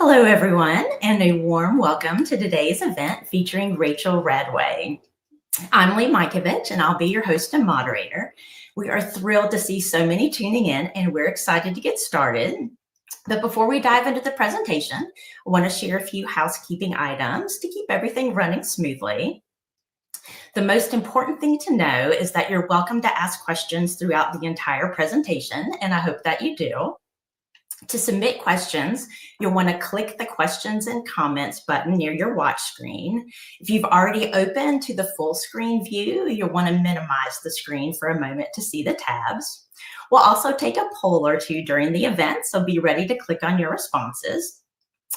Hello, everyone, and a warm welcome to today's event featuring Rachel Radway. I'm Lee Mikovich, and I'll be your host and moderator. We are thrilled to see so many tuning in, and we're excited to get started. But before we dive into the presentation, I want to share a few housekeeping items to keep everything running smoothly. The most important thing to know is that you're welcome to ask questions throughout the entire presentation, and I hope that you do. To submit questions, you'll want to click the questions and comments button near your watch screen. If you've already opened to the full screen view, you'll want to minimize the screen for a moment to see the tabs. We'll also take a poll or two during the event, so be ready to click on your responses.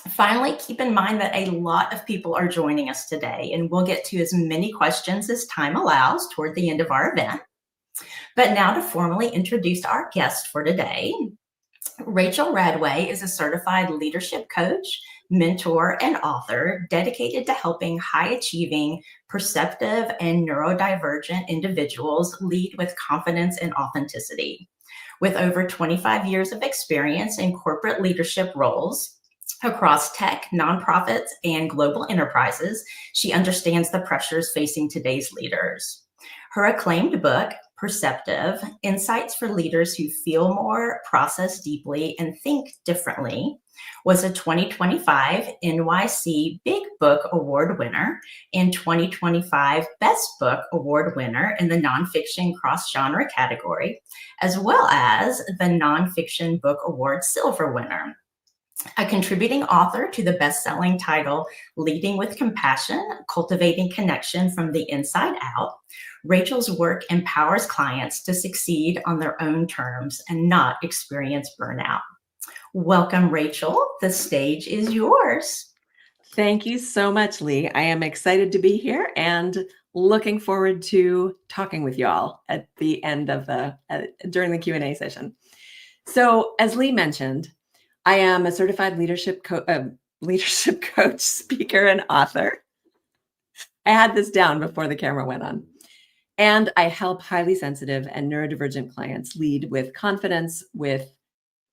Finally, keep in mind that a lot of people are joining us today, and we'll get to as many questions as time allows toward the end of our event. But now to formally introduce our guest for today. Rachel Radway is a certified leadership coach, mentor, and author dedicated to helping high-achieving, perceptive, and neurodivergent individuals lead with confidence and authenticity. With over 25 years of experience in corporate leadership roles across tech, nonprofits, and global enterprises, she understands the pressures facing today's leaders. Her acclaimed book, Perceptive: Insights for Leaders Who Feel More, Process Deeply, and Think Differently, was a 2025 NYC Big Book Award winner and 2025 Best Book Award winner in the Nonfiction Cross-Genre category, as well as the Nonfiction Book Award Silver winner. A contributing author to the best-selling title, Leading with Compassion, Cultivating Connection from the Inside Out, Rachel's work empowers clients to succeed on their own terms and not experience burnout. Welcome, Rachel. The stage is yours. Thank you so much, Lee. I am excited to be here and looking forward to talking with you all at the end of during the Q&A session. So, as Lee mentioned, I am a certified leadership coach, speaker, and author. I had this down before the camera went on. And I help highly sensitive and neurodivergent clients lead with confidence, with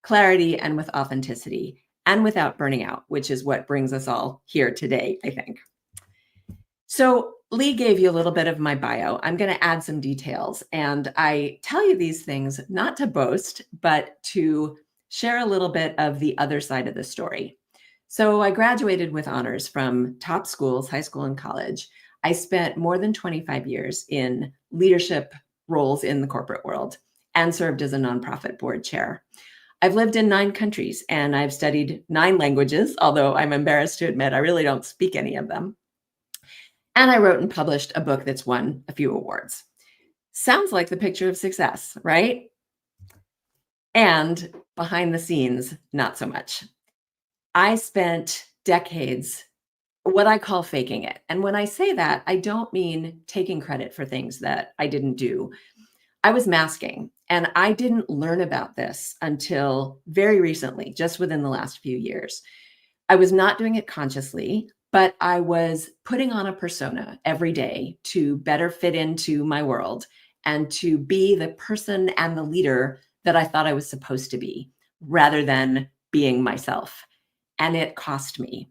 clarity, and with authenticity, and without burning out, which is what brings us all here today, I think. So Lee gave you a little bit of my bio. I'm going to add some details. And I tell you these things not to boast, but to share a little bit of the other side of the story. So I graduated with honors from top schools, high school and college. I spent more than 25 years in leadership roles in the corporate world and served as a nonprofit board chair. I've lived in 9 countries and I've studied 9 languages, although I'm embarrassed to admit I really don't speak any of them. And I wrote and published a book that's won a few awards. Sounds like the picture of success, right? And behind the scenes, not so much. I spent decades what I call faking it. And when I say that, I don't mean taking credit for things that I didn't do. I was masking, and I didn't learn about this until very recently, just within the last few years. I was not doing it consciously, but I was putting on a persona every day to better fit into my world and to be the person and the leader that I thought I was supposed to be, rather than being myself. And it cost me.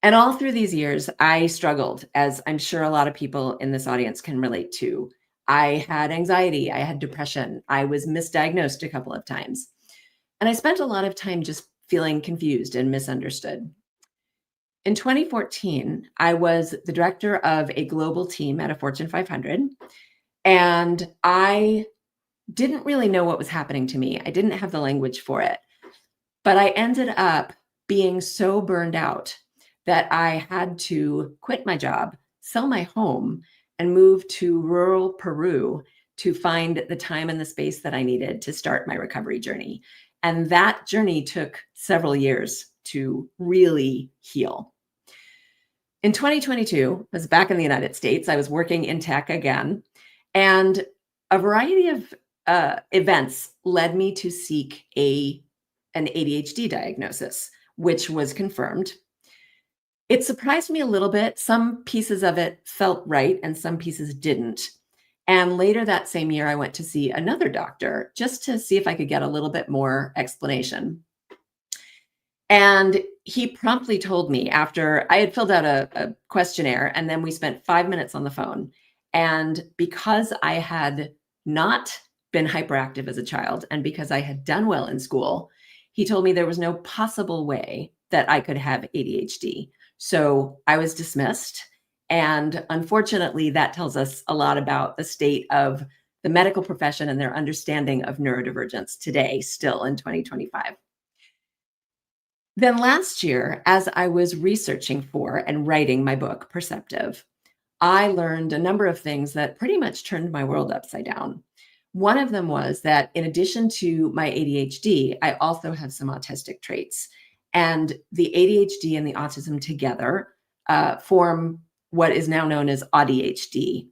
And all through these years, I struggled, as I'm sure a lot of people in this audience can relate to. I had anxiety, I had depression, I was misdiagnosed a couple of times. And I spent a lot of time just feeling confused and misunderstood. In 2014, I was the director of a global team at a Fortune 500, and I didn't really know what was happening to me. I didn't have the language for it, but I ended up being so burned out that I had to quit my job, sell my home, and move to rural Peru to find the time and the space that I needed to start my recovery journey. And that journey took several years to really heal. In 2022, I was back in the United States. I was working in tech again, and a variety of events led me to seek an ADHD diagnosis, which was confirmed. It surprised me a little bit. Some pieces of it felt right and some pieces didn't. And later that same year, I went to see another doctor just to see if I could get a little bit more explanation. And he promptly told me, after I had filled out a questionnaire, and then we spent 5 minutes on the phone. And because I had not been hyperactive as a child, and because I had done well in school, he told me there was no possible way that I could have ADHD. So I was dismissed. And unfortunately, that tells us a lot about the state of the medical profession and their understanding of neurodivergence today, still in 2025. Then last year, as I was researching for and writing my book, Perceptive, I learned a number of things that pretty much turned my world upside down. One of them was that in addition to my ADHD, I also have some autistic traits. And the ADHD and the autism together form what is now known as ADHD.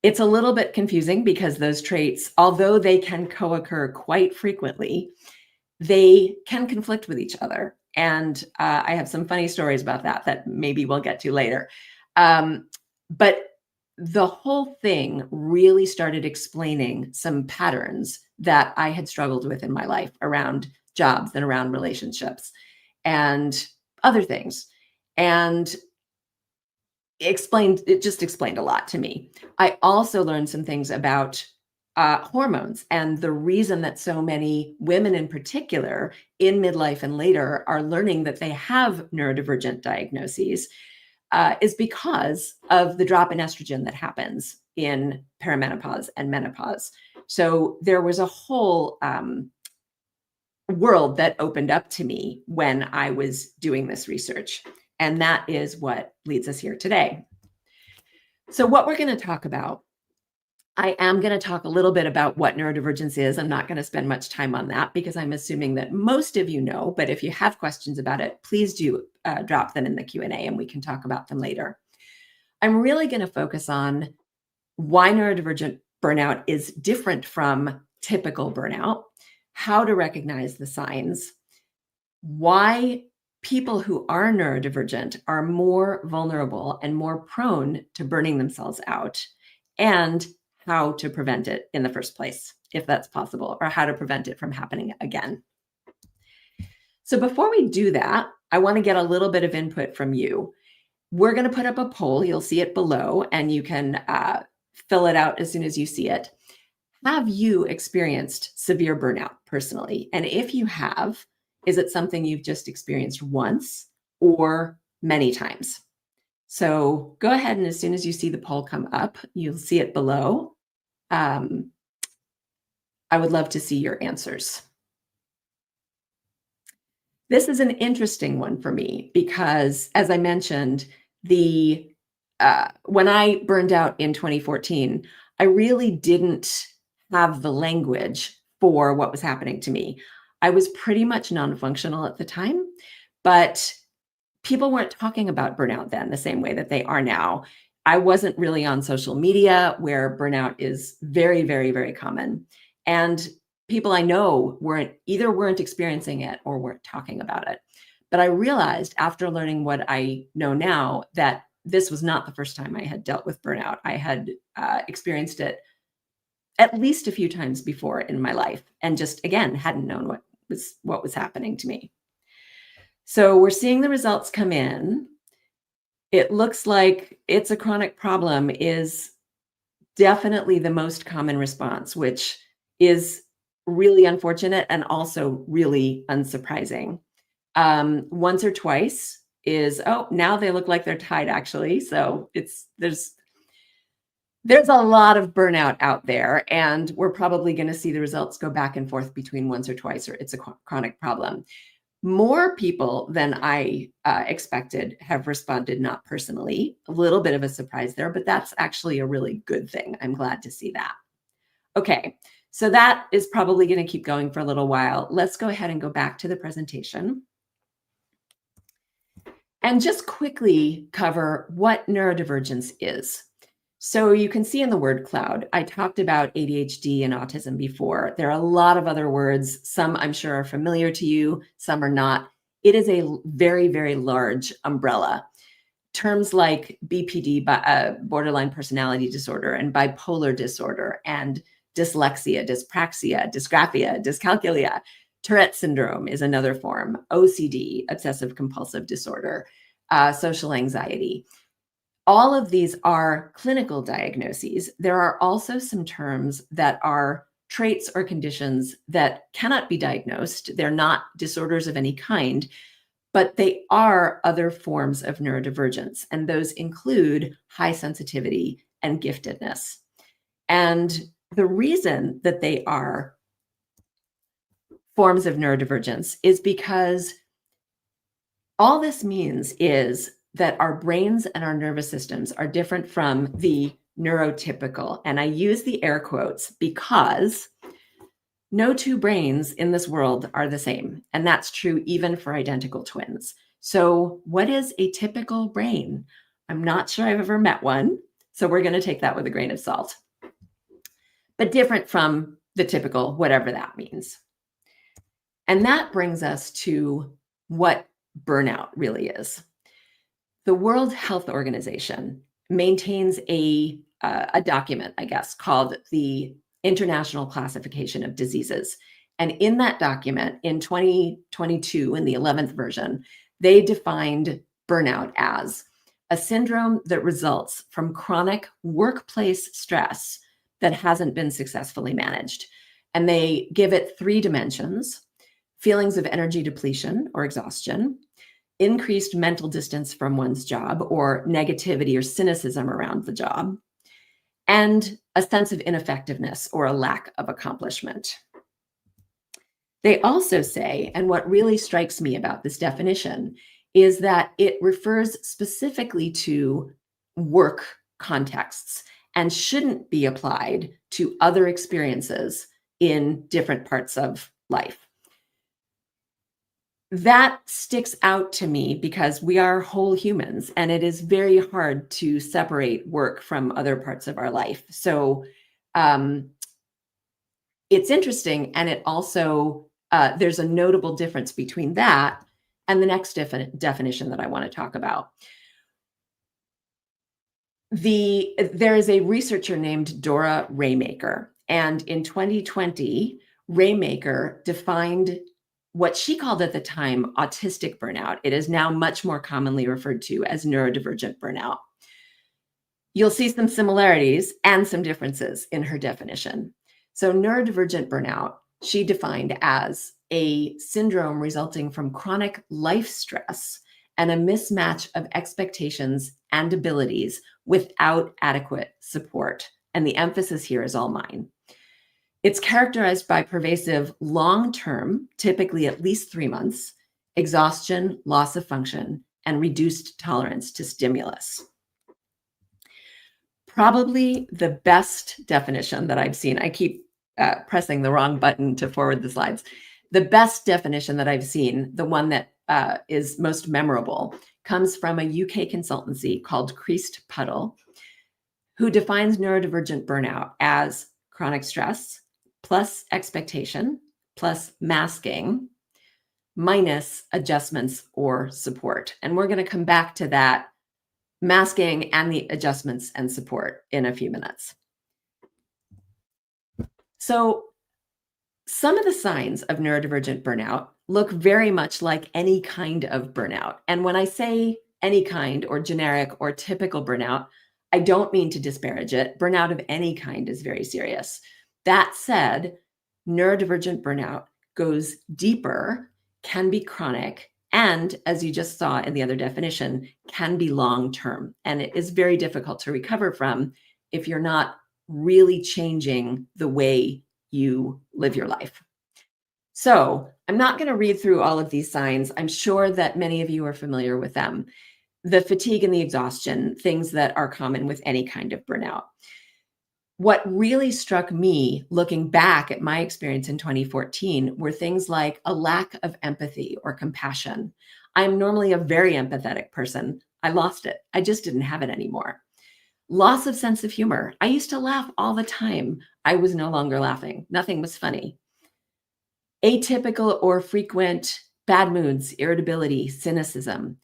It's a little bit confusing because those traits, although they can co-occur quite frequently, they can conflict with each other. And I have some funny stories about that maybe we'll get to later. But the whole thing really started explaining some patterns that I had struggled with in my life around jobs and around relationships and other things. And it just explained a lot to me. I also learned some things about hormones and the reason that so many women in particular in midlife and later are learning that they have neurodivergent diagnoses is because of the drop in estrogen that happens in perimenopause and menopause. So there was a whole world that opened up to me when I was doing this research. And that is what leads us here today. So what we're going to talk about, I am going to talk a little bit about what neurodivergence is. I'm not going to spend much time on that because I'm assuming that most of you know, but if you have questions about it, please do drop them in the Q&A and we can talk about them later. I'm really going to focus on why neurodivergent burnout is different from typical burnout, how to recognize the signs, why people who are neurodivergent are more vulnerable and more prone to burning themselves out, and how to prevent it in the first place, if that's possible, or how to prevent it from happening again. So before we do that, I want to get a little bit of input from you. We're going to put up a poll. You'll see it below, and you can fill it out as soon as you see it. Have you experienced severe burnout personally? And if you have, is it something you've just experienced once or many times? So go ahead, and as soon as you see the poll come up, you'll see it below. I would love to see your answers. This is an interesting one for me because, as I mentioned, when I burned out in 2014, I really didn't have the language for what was happening to me. I was pretty much non-functional at the time, but people weren't talking about burnout then the same way that they are now. I wasn't really on social media where burnout is very, very, very common. And people I know weren't experiencing it or weren't talking about it. But I realized after learning what I know now that this was not the first time I had dealt with burnout. I had experienced it at least a few times before in my life and just, again, hadn't known what was happening to me. So we're seeing the results come in. It looks like it's a chronic problem is definitely the most common response, which is really unfortunate and also really unsurprising. Once or twice is, oh, now they look like they're tied actually. So there's a lot of burnout out there, and we're probably going to see the results go back and forth between once or twice or it's a chronic problem. More people than I expected have responded not personally. A little bit of a surprise there, but that's actually a really good thing. I'm glad to see that. Okay, so that is probably going to keep going for a little while. Let's go ahead and go back to the presentation and just quickly cover what neurodivergence is. So you can see in the word cloud, I talked about ADHD and autism before. There are a lot of other words. Some I'm sure are familiar to you, some are not. It is a very, very large umbrella. Terms like BPD, borderline personality disorder, and bipolar disorder, and dyslexia, dyspraxia, dysgraphia, dyscalculia. Tourette syndrome is another form, OCD, obsessive compulsive disorder, social anxiety. All of these are clinical diagnoses. There are also some terms that are traits or conditions that cannot be diagnosed. They're not disorders of any kind, but they are other forms of neurodivergence. And those include high sensitivity and giftedness. And the reason that they are forms of neurodivergence is because all this means is that our brains and our nervous systems are different from the neurotypical. And I use the air quotes because no two brains in this world are the same. And that's true even for identical twins. So what is a typical brain? I'm not sure I've ever met one. So we're going to take that with a grain of salt. But different from the typical, whatever that means. And that brings us to what burnout really is. The World Health Organization maintains a document, I guess, called the International Classification of Diseases. And in that document, in 2022, in the 11th version, they defined burnout as a syndrome that results from chronic workplace stress that hasn't been successfully managed. And they give it 3 dimensions: feelings of energy depletion or exhaustion, increased mental distance from one's job or negativity or cynicism around the job, and a sense of ineffectiveness or a lack of accomplishment. They also say, and what really strikes me about this definition is that it refers specifically to work contexts and shouldn't be applied to other experiences in different parts of life. That sticks out to me because we are whole humans and it is very hard to separate work from other parts of our life. So it's interesting. And it also, there's a notable difference between that and the next definition that I want to talk about. There is a researcher named Dora Raymaker. And in 2020, Raymaker defined what she called at the time autistic burnout. It is now much more commonly referred to as neurodivergent burnout. You'll see some similarities and some differences in her definition. So neurodivergent burnout, she defined as a syndrome resulting from chronic life stress and a mismatch of expectations and abilities without adequate support. And the emphasis here is all mine. It's characterized by pervasive long-term, typically at least 3 months, exhaustion, loss of function, and reduced tolerance to stimulus. Probably the best definition that I've seen, I keep pressing the wrong button to forward the slides. The best definition that I've seen, the one that is most memorable, comes from a UK consultancy called Creased Puddle, who defines neurodivergent burnout as chronic stress, plus expectation, plus masking, minus adjustments or support. And we're going to come back to that masking and the adjustments and support in a few minutes. So some of the signs of neurodivergent burnout look very much like any kind of burnout. And when I say any kind or generic or typical burnout, I don't mean to disparage it. Burnout of any kind is very serious. That said, neurodivergent burnout goes deeper, can be chronic, and as you just saw in the other definition, can be long-term. And it is very difficult to recover from if you're not really changing the way you live your life. So I'm not going to read through all of these signs. I'm sure that many of you are familiar with them. The fatigue and the exhaustion, things that are common with any kind of burnout. What really struck me looking back at my experience in 2014 were things like a lack of empathy or compassion. I'm normally a very empathetic person. I lost it. I just didn't have it anymore. Loss of sense of humor. I used to laugh all the time. I was no longer laughing. Nothing was funny. Atypical or frequent bad moods, irritability, cynicism.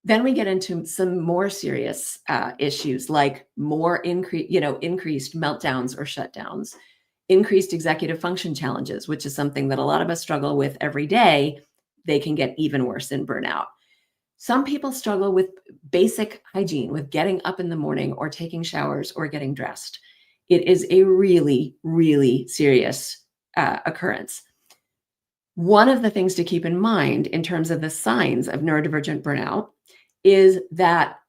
Then we get into some more serious issues like more increased meltdowns or shutdowns, increased executive function challenges, which is something that a lot of us struggle with every day. They can get even worse in burnout. Some people struggle with basic hygiene, with getting up in the morning or taking showers or getting dressed. It is a really, really serious occurrence. One of the things to keep in mind in terms of the signs of neurodivergent burnout is that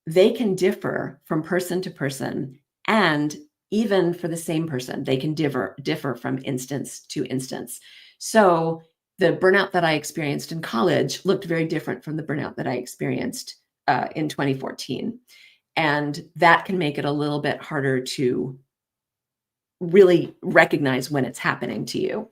they can differ from person to person, and even for the same person, they can differ from instance to instance. So the burnout that I experienced in college looked very different from the burnout that I experienced in 2014. And that can make it a little bit harder to really recognize when it's happening to you.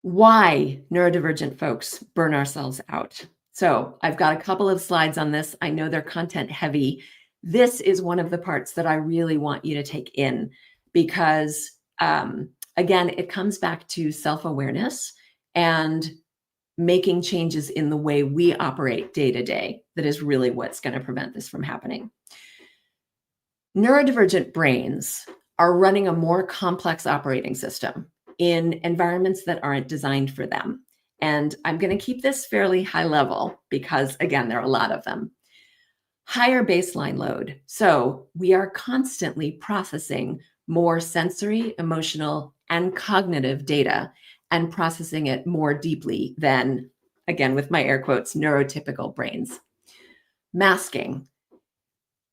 Why neurodivergent folks burn ourselves out. So I've got a couple of slides on this. I know they're content heavy. This is one of the parts that I really want you to take in because, again, it comes back to self-awareness and making changes in the way we operate day to day. That is really what's going to prevent this from happening. Neurodivergent brains are running a more complex operating system in environments that aren't designed for them. And I'm going to keep this fairly high level because, again, there are a lot of them. Higher baseline load. So we are constantly processing more sensory, emotional, and cognitive data and processing it more deeply than, again, with my air quotes, neurotypical brains. Masking.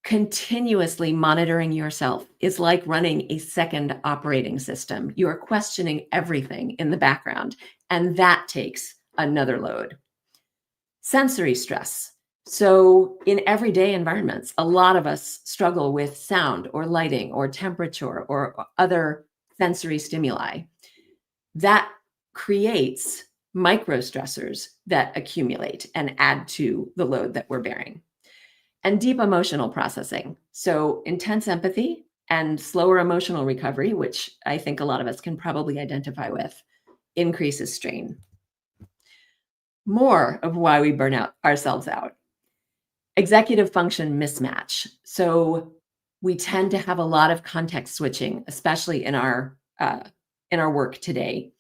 Continuously monitoring yourself is like running a second operating system. You are questioning everything in the background, and that takes another load. Sensory stress. So in everyday environments, a lot of us struggle with sound or lighting or temperature or other sensory stimuli. That creates micro stressors that accumulate and add to the load that we're bearing. And deep emotional processing. So intense empathy and slower emotional recovery, which I think a lot of us can probably identify with, increases strain. More of why we burn ourselves out. Executive function mismatch. So we tend to have a lot of context switching, especially in our work today.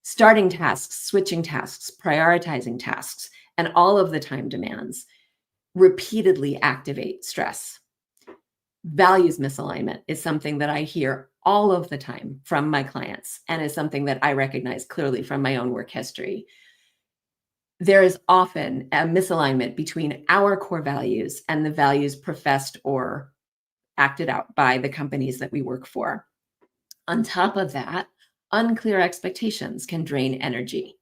Starting tasks, switching tasks, prioritizing tasks, and all of the time demands repeatedly activate stress. Values misalignment is something that I hear all of the time from my clients and is something that I recognize clearly from my own work history. There is often a misalignment between our core values and the values professed or acted out by the companies that we work for. On top of that, unclear expectations can drain energy.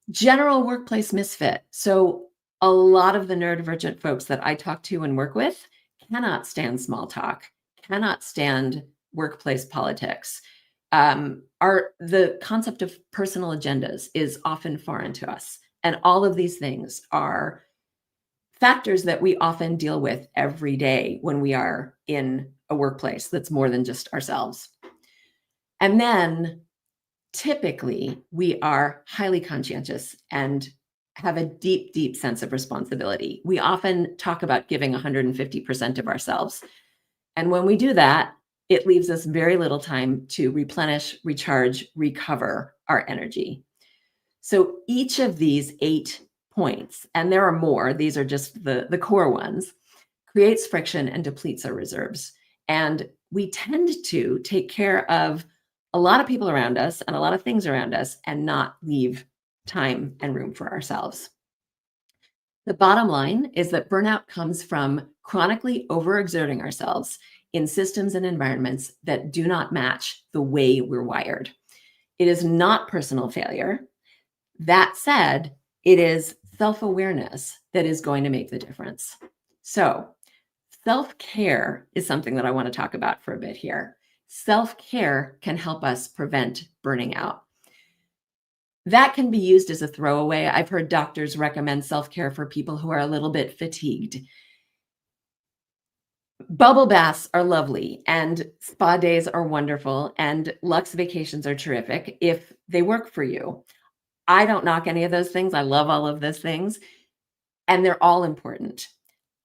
General workplace misfit. So a lot of the neurodivergent folks that I talk to and work with cannot stand small talk, cannot stand workplace politics. The concept of personal agendas is often foreign to us. And all of these things are factors that we often deal with every day when we are in a workplace that's more than just ourselves. And then typically we are highly conscientious and have a deep, deep sense of responsibility. We often talk about giving 150% of ourselves. And when we do that, it leaves us very little time to replenish, recharge, recover our energy. So each of these 8 points, and there are more, these are just the core ones, creates friction and depletes our reserves. And we tend to take care of a lot of people around us and a lot of things around us and not leave time and room for ourselves. The bottom line is that burnout comes from chronically overexerting ourselves in systems and environments that do not match the way we're wired. It is not personal failure. That said, it is self-awareness that is going to make the difference. So self-care is something that I want to talk about for a bit here. Self-care can help us prevent burning out. That can be used as a throwaway. I've heard doctors recommend self-care for people who are a little bit fatigued. Bubble baths are lovely and spa days are wonderful and luxe vacations are terrific if they work for you. I don't knock any of those things. I love all of those things and they're all important.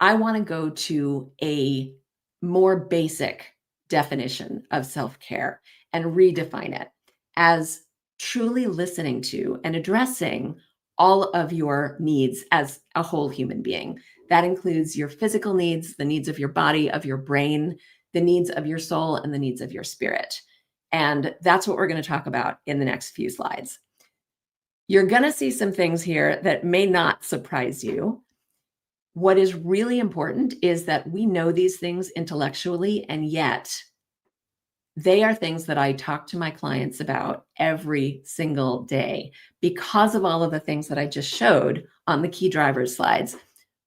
I want to go to a more basic definition of self-care and redefine it as truly listening to and addressing all of your needs as a whole human being. That includes your physical needs, the needs of your body, of your brain, the needs of your soul, and the needs of your spirit. And that's what we're going to talk about in the next few slides. You're going to see some things here that may not surprise you. What is really important is that we know these things intellectually, and yet they are things that I talk to my clients about every single day. Because of all of the things that I just showed on the key drivers slides,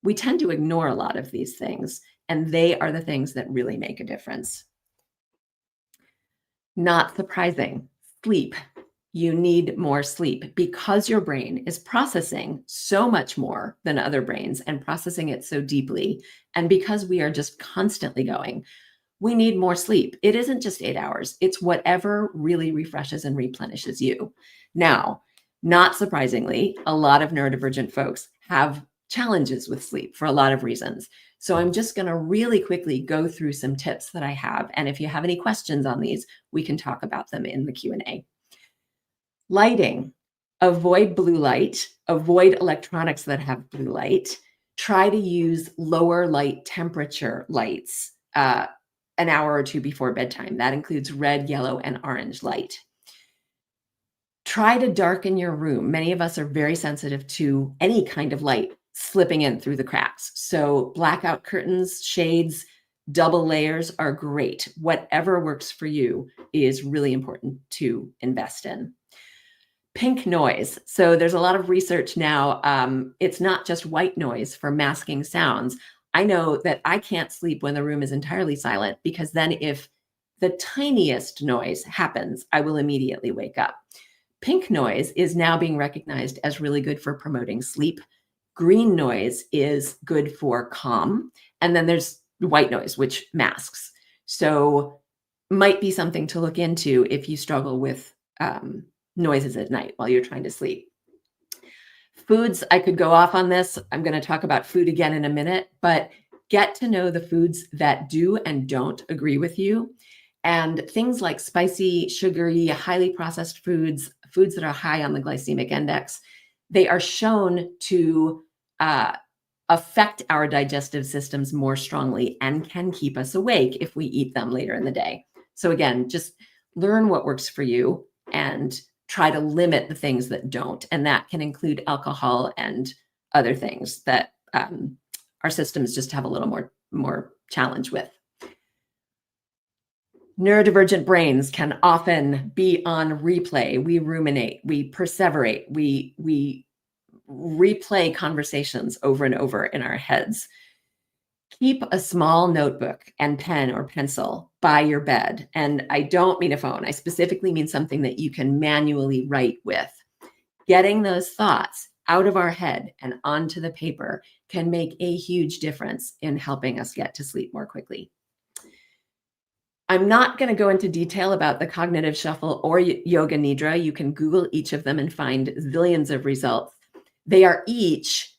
we tend to ignore a lot of these things, and they are the things that really make a difference. Not surprising, sleep. You need more sleep because your brain is processing so much more than other brains and processing it so deeply. And because we are just constantly going, we need more sleep. It isn't just 8 hours. It's whatever really refreshes and replenishes you. Now, not surprisingly, a lot of neurodivergent folks have challenges with sleep for a lot of reasons. So I'm just going to really quickly go through some tips that I have. And if you have any questions on these, we can talk about them in the Q&A. Lighting. Avoid blue light. Avoid electronics that have blue light. Try to use lower light temperature lights an hour or two before bedtime. That includes red, yellow, and orange light. Try to darken your room. Many of us are very sensitive to any kind of light slipping in through the cracks. So blackout curtains, shades, double layers are great. Whatever works for you is really important to invest in. Pink noise. So there's a lot of research now. It's not just white noise for masking sounds. I know that I can't sleep when the room is entirely silent, because then if the tiniest noise happens, I will immediately wake up. Pink noise is now being recognized as really good for promoting sleep. Green noise is good for calm. And then there's white noise, which masks. So might be something to look into if you struggle with noises at night while you're trying to sleep. Foods, I could go off on this. I'm going to talk about food again in a minute, but get to know the foods that do and don't agree with you. And things like spicy, sugary, highly processed foods, foods that are high on the glycemic index, they are shown to affect our digestive systems more strongly and can keep us awake if we eat them later in the day. So again, just learn what works for you and try to limit the things that don't. And that can include alcohol and other things that our systems just have a little more challenge with. Neurodivergent brains can often be on replay. We ruminate, we perseverate, we replay conversations over and over in our heads. Keep a small notebook and pen or pencil by your bed. And I don't mean a phone. I specifically mean something that you can manually write with. Getting those thoughts out of our head and onto the paper can make a huge difference in helping us get to sleep more quickly. I'm not going to go into detail about the cognitive shuffle or yoga nidra. You can Google each of them and find zillions of results. They are each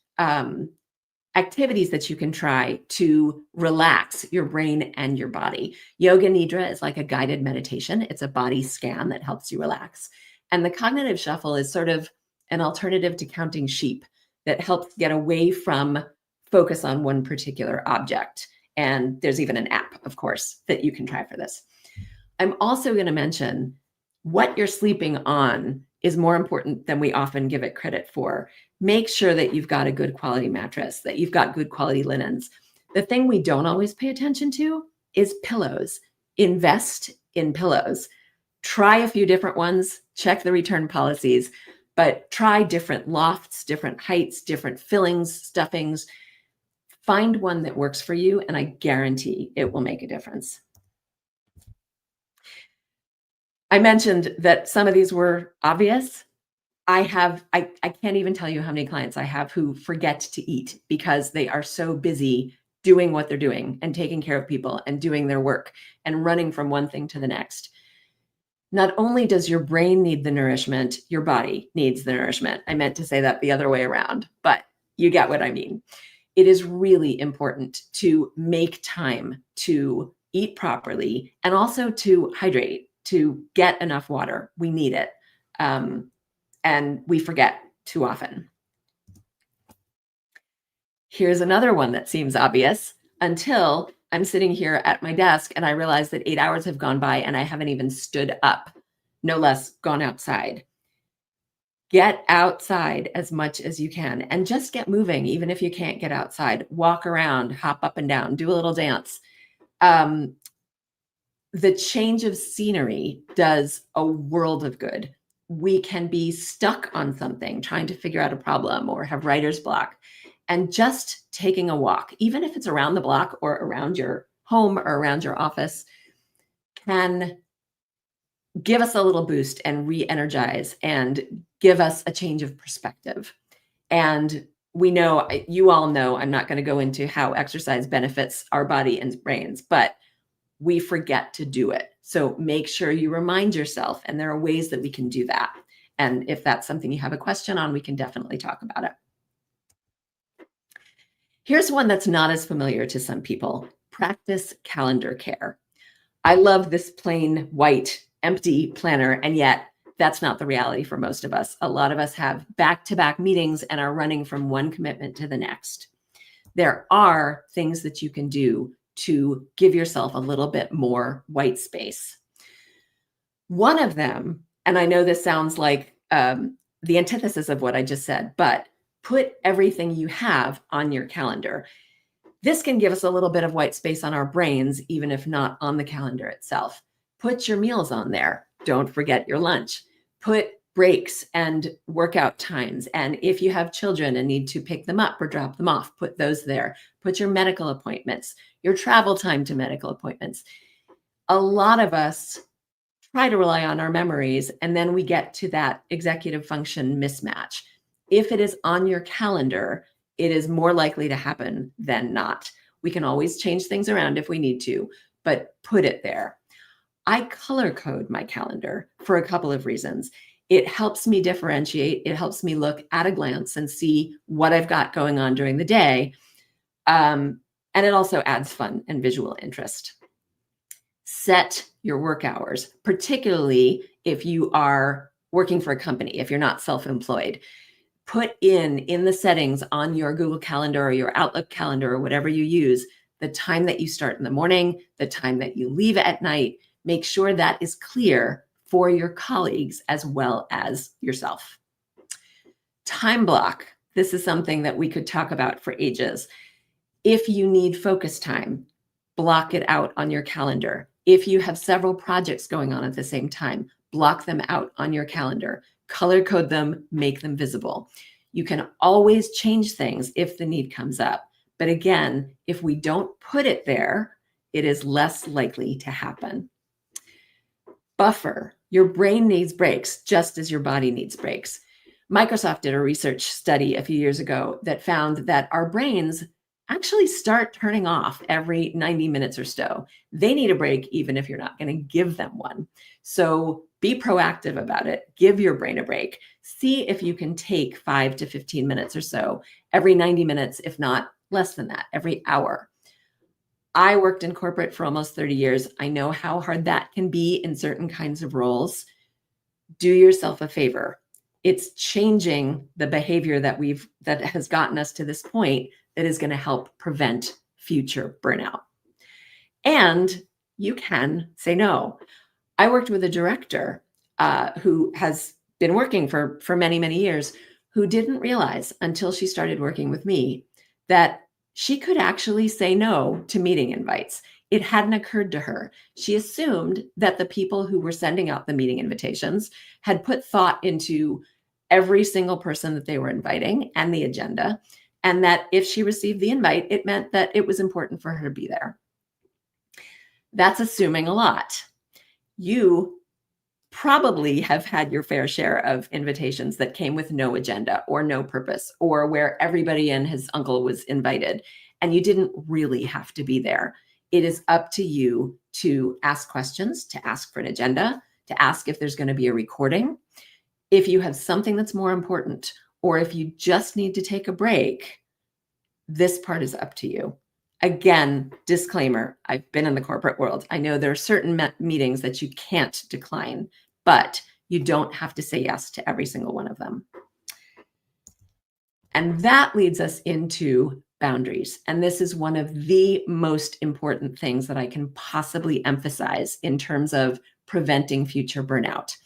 activities that you can try to relax your brain and your body. Yoga nidra is like a guided meditation. It's a body scan that helps you relax. And the cognitive shuffle is sort of an alternative to counting sheep that helps get away from focus on one particular object. And there's even an app, of course, that you can try for this. I'm also going to mention what you're sleeping on is more important than we often give it credit for. Make sure that you've got a good quality mattress, that you've got good quality linens. The thing we don't always pay attention to is pillows. Invest in pillows. Try a few different ones, check the return policies, but try different lofts, different heights, different fillings, stuffings. Find one that works for you, and I guarantee it will make a difference. I mentioned that some of these were obvious. I can't even tell you how many clients I have who forget to eat because they are so busy doing what they're doing and taking care of people and doing their work and running from one thing to the next. Not only does your brain need the nourishment, your body needs the nourishment. I meant to say that the other way around, but you get what I mean. It is really important to make time to eat properly, and also to hydrate, to get enough water. We need it. And we forget too often. Here's another one that seems obvious until I'm sitting here at my desk and I realize that 8 hours have gone by and I haven't even stood up, no less gone outside. Get outside as much as you can and just get moving, even if you can't get outside. Walk around, hop up and down, do a little dance. The change of scenery does a world of good. We can be stuck on something, trying to figure out a problem or have writer's block. And just taking a walk, even if it's around the block or around your home or around your office, can give us a little boost and re-energize and give us a change of perspective. And we know, you all know, I'm not going to go into how exercise benefits our body and brains, but we forget to do it. So make sure you remind yourself, and there are ways that we can do that. And if that's something you have a question on, we can definitely talk about it. Here's one that's not as familiar to some people. Practice calendar care. I love this plain white, empty planner, and yet that's not the reality for most of us. A lot of us have back-to-back meetings and are running from one commitment to the next. There are things that you can do to give yourself a little bit more white space. One of them, and I know this sounds like the antithesis of what I just said, but put everything you have on your calendar. This can give us a little bit of white space on our brains, even if not on the calendar itself. Put your meals on there. Don't forget your lunch. Put breaks and workout times. And if you have children and need to pick them up or drop them off, put those there. Put your medical appointments, your travel time to medical appointments. A lot of us try to rely on our memories, and then we get to that executive function mismatch. If it is on your calendar, it is more likely to happen than not. We can always change things around if we need to, but put it there. I color code my calendar for a couple of reasons. It helps me differentiate. It helps me look at a glance and see what I've got going on during the day. And it also adds fun and visual interest. Set your work hours, particularly if you are working for a company, if you're not self-employed. Put in the settings on your Google Calendar or your Outlook calendar or whatever you use, the time that you start in the morning, the time that you leave at night. Make sure that is clear for your colleagues as well as yourself. Time block. This is something that we could talk about for ages. If you need focus time, block it out on your calendar. If you have several projects going on at the same time, block them out on your calendar. Color code them, make them visible. You can always change things if the need comes up. But again, if we don't put it there, it is less likely to happen. Buffer. Your brain needs breaks just as your body needs breaks. Microsoft did a research study a few years ago that found that our brains actually start turning off every 90 minutes or so. They need a break even if you're not going to give them one. So be proactive about it. Give your brain a break. See if you can take 5 to 15 minutes or so every 90 minutes, if not less than that, every hour. I worked in corporate for almost 30 years. I know how hard that can be in certain kinds of roles. Do yourself a favor. It's changing the behavior that has gotten us to this point that is going to help prevent future burnout. And you can say no. I worked with a director who has been working for many, many years, who didn't realize until she started working with me that she could actually say no to meeting invites. It hadn't occurred to her. She assumed that the people who were sending out the meeting invitations had put thought into every single person that they were inviting and the agenda, and that if she received the invite, it meant that it was important for her to be there. That's assuming a lot. You probably have had your fair share of invitations that came with no agenda or no purpose, or where everybody and his uncle was invited, and you didn't really have to be there. It is up to you to ask questions, to ask for an agenda, to ask if there's going to be a recording. If you have something that's more important, or if you just need to take a break, this part is up to you. Again, disclaimer, I've been in the corporate world. I know there are certain meetings that you can't decline, but you don't have to say yes to every single one of them. And that leads us into boundaries. And this is one of the most important things that I can possibly emphasize in terms of preventing future burnout.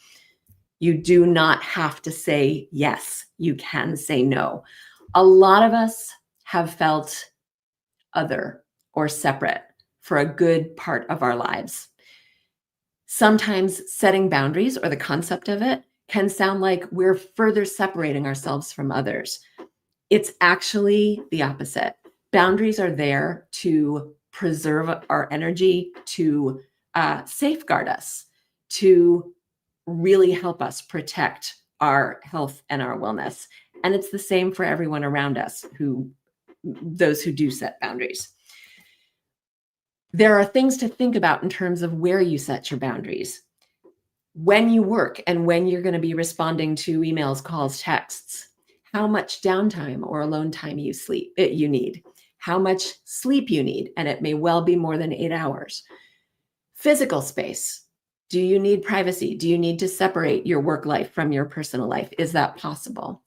You do not have to say yes. You can say no. A lot of us have felt other or separate for a good part of our lives. Sometimes setting boundaries, or the concept of it, can sound like we're further separating ourselves from others. It's actually the opposite. Boundaries are there to preserve our energy, to safeguard us, to really help us protect our health and our wellness. And it's the same for everyone around us, those who do set boundaries. There are things to think about in terms of where you set your boundaries. When you work and when you're going to be responding to emails, calls, texts, how much downtime or alone time you need, how much sleep you need, and it may well be more than 8 hours. Physical space. Do you need privacy? Do you need to separate your work life from your personal life? Is that possible?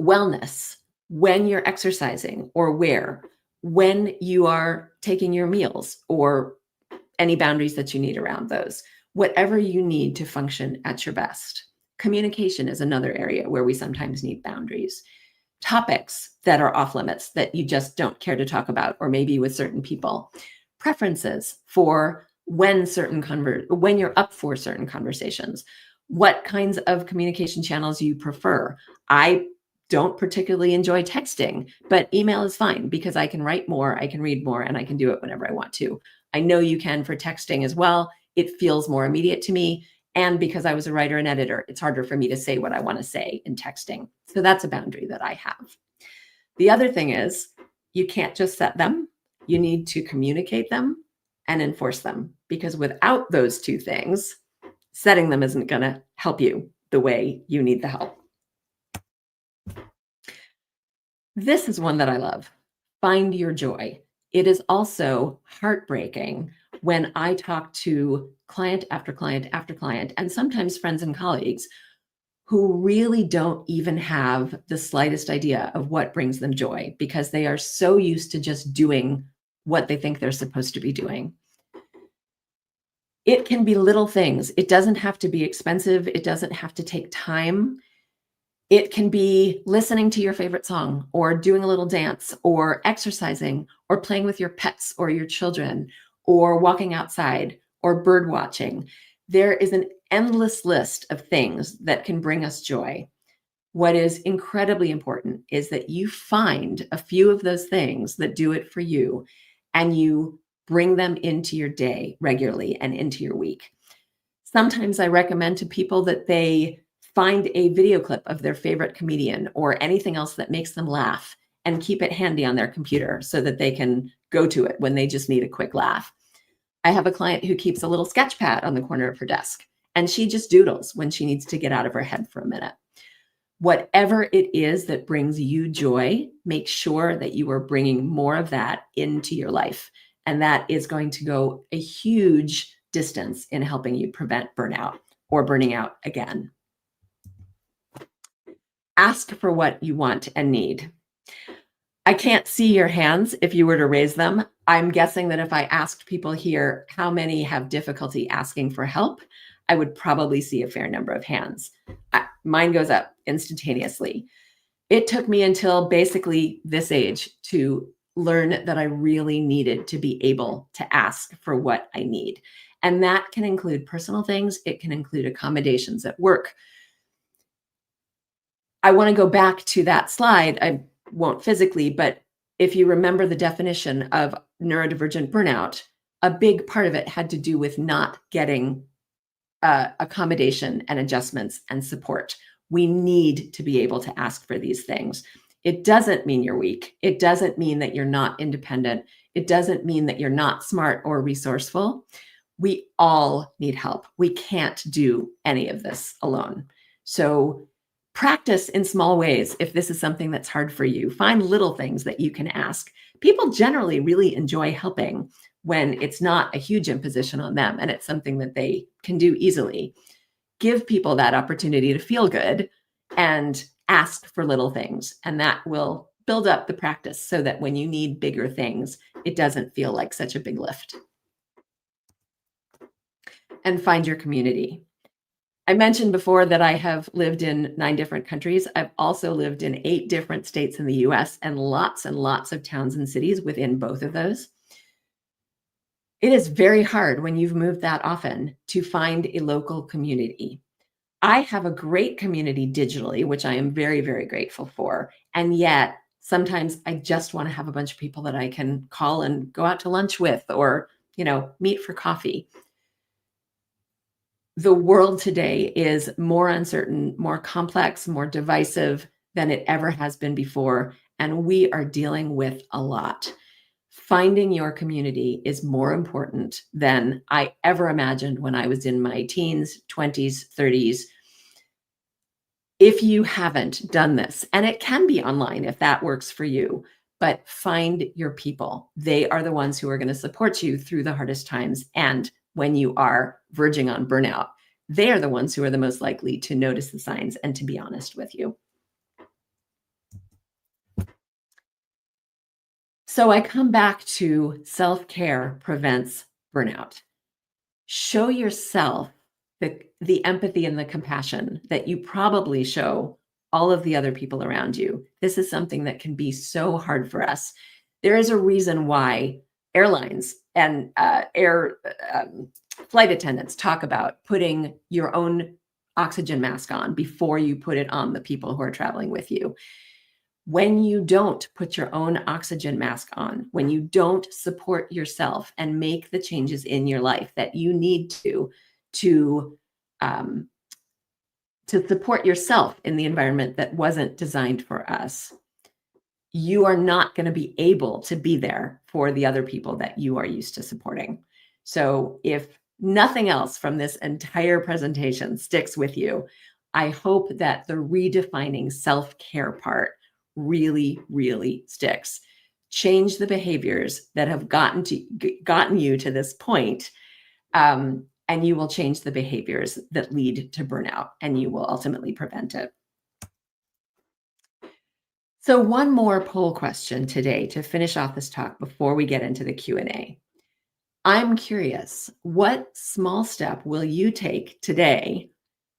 Wellness. When you're exercising or where, when you are taking your meals, or any boundaries that you need around those, whatever you need to function at your best. Communication is another area where we sometimes need boundaries. Topics that are off limits that you just don't care to talk about, or maybe with certain people. Preferences for when you're up for certain conversations. What kinds of communication channels you prefer. I don't particularly enjoy texting, but email is fine because I can write more, I can read more, and I can do it whenever I want to. I know you can for texting as well. It feels more immediate to me. And because I was a writer and editor, it's harder for me to say what I want to say in texting. So that's a boundary that I have. The other thing is, you can't just set them. You need to communicate them and enforce them, because without those two things, setting them isn't going to help you the way you need the help. This is one that I love. Find your joy. It is also heartbreaking when I talk to client after client after client, and sometimes friends and colleagues, who really don't even have the slightest idea of what brings them joy, because they are so used to just doing what they think they're supposed to be doing. It can be little things. It doesn't have to be expensive. It doesn't have to take time. It can be listening to your favorite song, or doing a little dance, or exercising, or playing with your pets or your children, or walking outside, or bird watching. There is an endless list of things that can bring us joy. What is incredibly important is that you find a few of those things that do it for you, and you bring them into your day regularly and into your week. Sometimes I recommend to people that they find a video clip of their favorite comedian or anything else that makes them laugh, and keep it handy on their computer so that they can go to it when they just need a quick laugh. I have a client who keeps a little sketch pad on the corner of her desk, and she just doodles when she needs to get out of her head for a minute. Whatever it is that brings you joy, make sure that you are bringing more of that into your life. And that is going to go a huge distance in helping you prevent burnout or burning out again. Ask for what you want and need. I can't see your hands if you were to raise them. I'm guessing that if I asked people here how many have difficulty asking for help, I would probably see a fair number of hands. Mine goes up instantaneously. It took me until basically this age to learn that I really needed to be able to ask for what I need. And that can include personal things. It can include accommodations at work. I want to go back to that slide. I won't physically, but if you remember the definition of neurodivergent burnout, a big part of it had to do with not getting accommodation and adjustments and support. We need to be able to ask for these things. It doesn't mean you're weak. It doesn't mean that you're not independent. It doesn't mean that you're not smart or resourceful. We all need help. We can't do any of this alone. So Practice in small ways if this is something that's hard for you. Find little things that you can ask. People generally really enjoy helping when it's not a huge imposition on them and it's something that they can do easily. Give people that opportunity to feel good and ask for little things, and that will build up the practice so that when you need bigger things, it doesn't feel like such a big lift. And find your community. I mentioned before that I have lived in 9 different countries. I've also lived in 8 different states in the US and lots of towns and cities within both of those. It is very hard when you've moved that often to find a local community. I have a great community digitally, which I am very, very grateful for. And yet sometimes I just want to have a bunch of people that I can call and go out to lunch with or, meet for coffee. The world today is more uncertain, more complex, more divisive than it ever has been before. And we are dealing with a lot. Finding your community is more important than I ever imagined when I was in my teens, 20s, 30s. If you haven't done this, and it can be online if that works for you, but find your people. They are the ones who are going to support you through the hardest times. And when you are verging on burnout, they are the ones who are the most likely to notice the signs and to be honest with you. So I come back to self-care prevents burnout. Show yourself the empathy and the compassion that you probably show all of the other people around you. This is something that can be so hard for us. There is a reason why airlines and flight attendants talk about putting your own oxygen mask on before you put it on the people who are traveling with you. When you don't put your own oxygen mask on, when you don't support yourself and make the changes in your life that you need to support yourself in the environment that wasn't designed for us, you are not going to be able to be there for the other people that you are used to supporting. So if nothing else from this entire presentation sticks with you, I hope that the redefining self-care part really, really sticks. Change the behaviors that have gotten you to this point, and you will change the behaviors that lead to burnout, and you will ultimately prevent it. So one more poll question today to finish off this talk before we get into the Q&A. I'm curious, what small step will you take today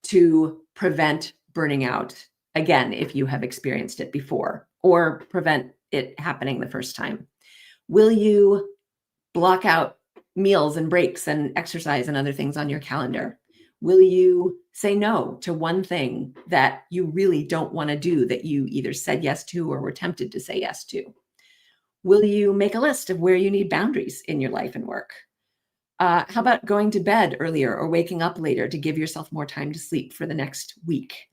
to prevent burning out? Again, if you have experienced it before, or prevent it happening the first time. Will you block out meals and breaks and exercise and other things on your calendar? Will you say no to one thing that you really don't want to do that you either said yes to or were tempted to say yes to? Will you make a list of where you need boundaries in your life and work? How about going to bed earlier or waking up later to give yourself more time to sleep for the next week?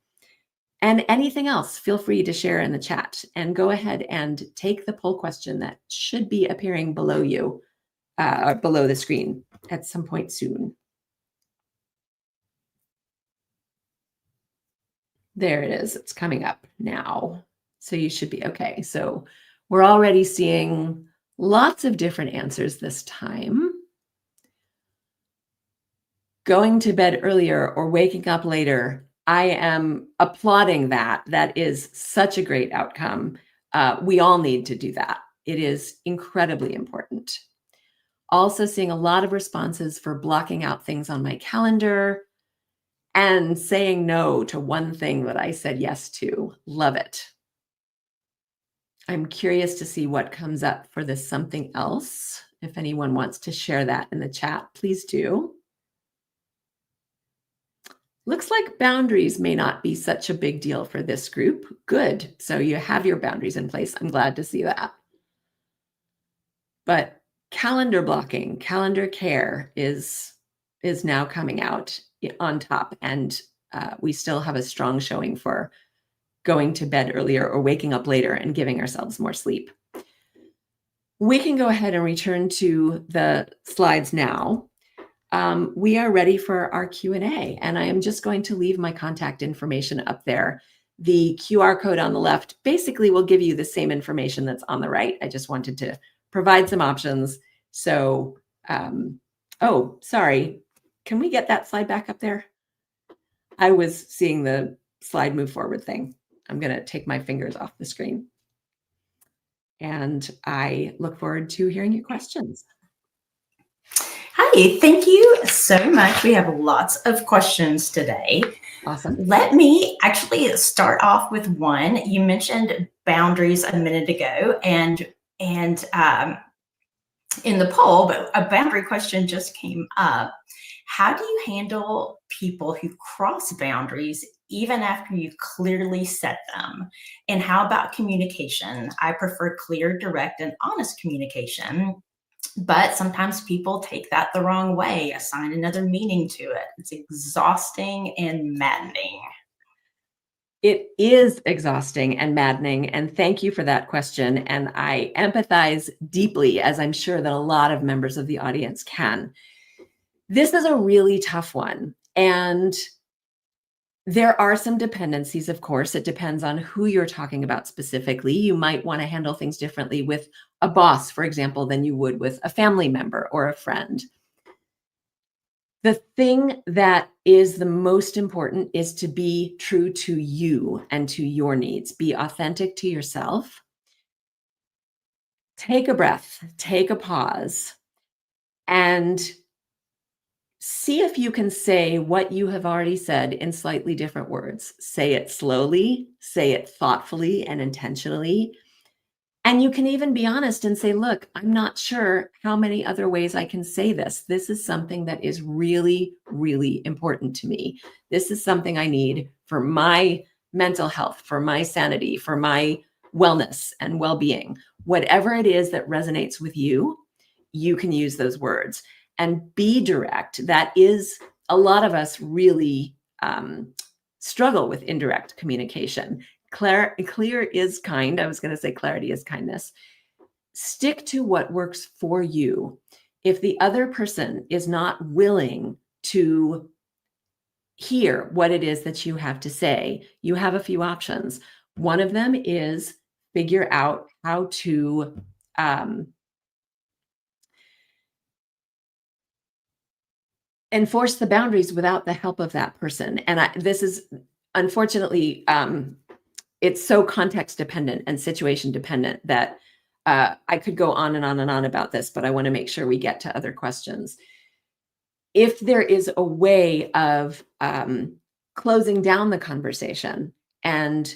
And anything else, feel free to share in the chat, and go ahead and take the poll question that should be appearing below you, below the screen at some point soon. There it is. It's coming up now. So you should be okay. So we're already seeing lots of different answers this time. Going to bed earlier or waking up later, I am applauding that. That is such a great outcome. We all need to do that. It is incredibly important. Also seeing a lot of responses for blocking out things on my calendar and saying no to one thing that I said yes to. Love it. I'm curious to see what comes up for this something else. If anyone wants to share that in the chat, please do. Looks like boundaries may not be such a big deal for this group. Good. So you have your boundaries in place. I'm glad to see that. But calendar blocking, calendar care is now coming out on top. And we still have a strong showing for going to bed earlier or waking up later and giving ourselves more sleep. We can go ahead and return to the slides now. We are ready for our Q&A, and I am just going to leave my contact information up there. The QR code on the left basically will give you the same information that's on the right. I just wanted to provide some options. So, oh, sorry. Can we get that slide back up there? I was seeing the slide move forward thing. I'm going to take my fingers off the screen. And I look forward to hearing your questions. Hi, thank you so much. We have lots of questions today. Awesome. Let me actually start off with one. You mentioned boundaries a minute ago, and in the poll, but a boundary question just came up. How do you handle people who cross boundaries even after you've clearly set them? And how about communication? I prefer clear, direct, and honest communication, but sometimes people take that the wrong way, assign another meaning to it. It's exhausting and maddening. It is exhausting and maddening. And thank you for that question. And I empathize deeply, as I'm sure that a lot of members of the audience can. This is a really tough one. And there are some dependencies, of course. It depends on who you're talking about specifically. You might want to handle things differently with a boss, for example, than you would with a family member or a friend. The thing that is the most important is to be true to you and to your needs. Be authentic to yourself. Take a breath, take a pause, and see if you can say what you have already said in slightly different words. Say it slowly, say it thoughtfully and intentionally. And you can even be honest and say, look, I'm not sure how many other ways I can say this. This is something that is really, really important to me. This is something I need for my mental health, for my sanity, for my wellness and well-being. Whatever it is that resonates with you, you can use those words. And be direct. That is, a lot of us really struggle with indirect communication. Clear is kind. I was going to say clarity is kindness. Stick to what works for you. If the other person is not willing to hear what it is that you have to say, you have a few options. One of them is figure out how to enforce the boundaries without the help of that person. And this is, unfortunately, it's so context dependent and situation dependent that I could go on and on and on about this, but I want to make sure we get to other questions. If there is a way of closing down the conversation and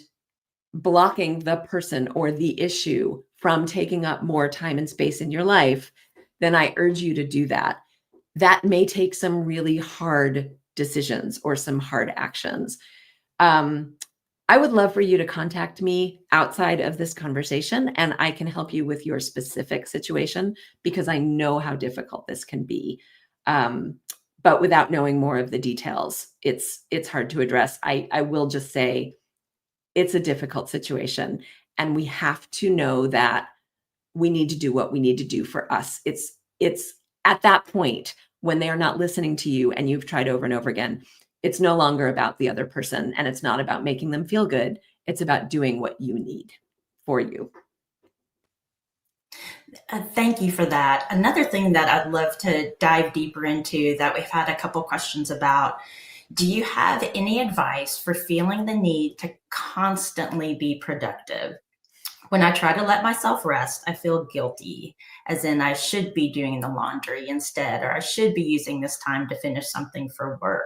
blocking the person or the issue from taking up more time and space in your life, then I urge you to do that. That may take some really hard decisions or some hard actions. I would love for you to contact me outside of this conversation, and I can help you with your specific situation because I know how difficult this can be. But without knowing more of the details, it's hard to address. I will just say it's a difficult situation, and we have to know that we need to do what we need to do for us. It's at that point when they are not listening to you and you've tried over and over again, it's no longer about the other person and it's not about making them feel good. It's about doing what you need for you. Thank you for that. Another thing that I'd love to dive deeper into that we've had a couple questions about, do you have any advice for feeling the need to constantly be productive? When I try to let myself rest, I feel guilty, as in I should be doing the laundry instead, or I should be using this time to finish something for work.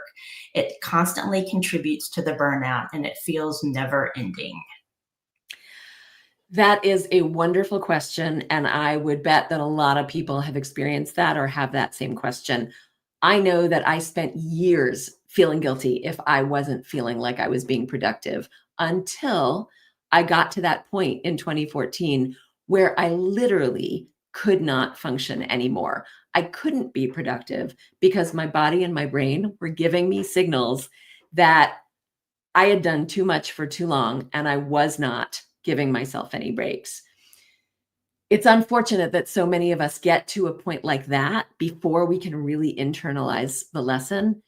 It constantly contributes to the burnout and it feels never ending. That is a wonderful question. And I would bet that a lot of people have experienced that or have that same question. I know that I spent years feeling guilty if I wasn't feeling like I was being productive until I got to that point in 2014 where I literally could not function anymore. I couldn't be productive because my body and my brain were giving me signals that I had done too much for too long and I was not giving myself any breaks. It's unfortunate that so many of us get to a point like that before we can really internalize the lesson.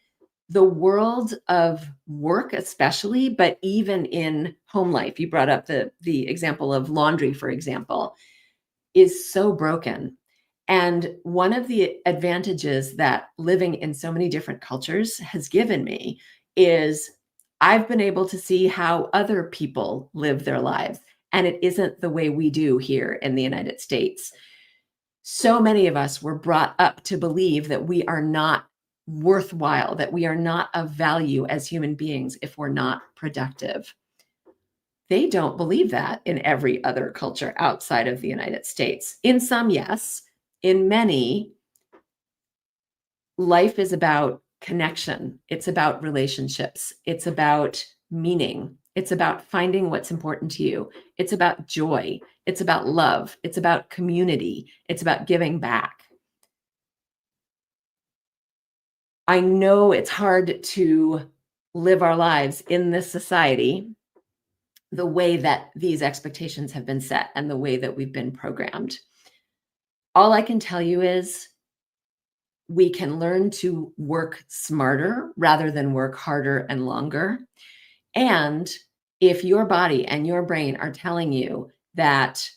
the world of work especially, but even in home life, you brought up the example of laundry, for example, is so broken. And one of the advantages that living in so many different cultures has given me is I've been able to see how other people live their lives. And it isn't the way we do here in the United States. So many of us were brought up to believe that we are not worthwhile, that we are not of value as human beings if we're not productive. They don't believe that in every other culture outside of the United States. In some, yes. In many, life is about connection. It's about relationships. It's about meaning. It's about finding what's important to you. It's about joy. It's about love. It's about community. It's about giving back. I know it's hard to live our lives in this society the way that these expectations have been set and the way that we've been programmed. All I can tell you is we can learn to work smarter rather than work harder and longer. And if your body and your brain are telling you that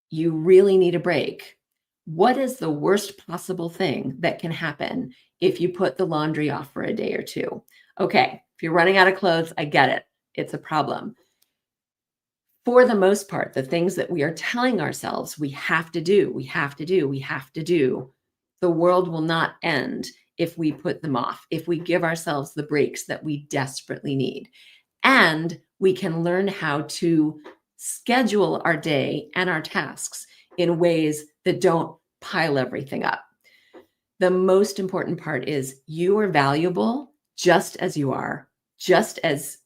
you really need a break, what is the worst possible thing that can happen if you put the laundry off for a day or two? Okay, if you're running out of clothes, I get it. It's a problem. For the most part, the things that we are telling ourselves we have to do, the world will not end if we put them off, if we give ourselves the breaks that we desperately need. And we can learn how to schedule our day and our tasks in ways that don't pile everything up. The most important part is you are valuable just as you are, just as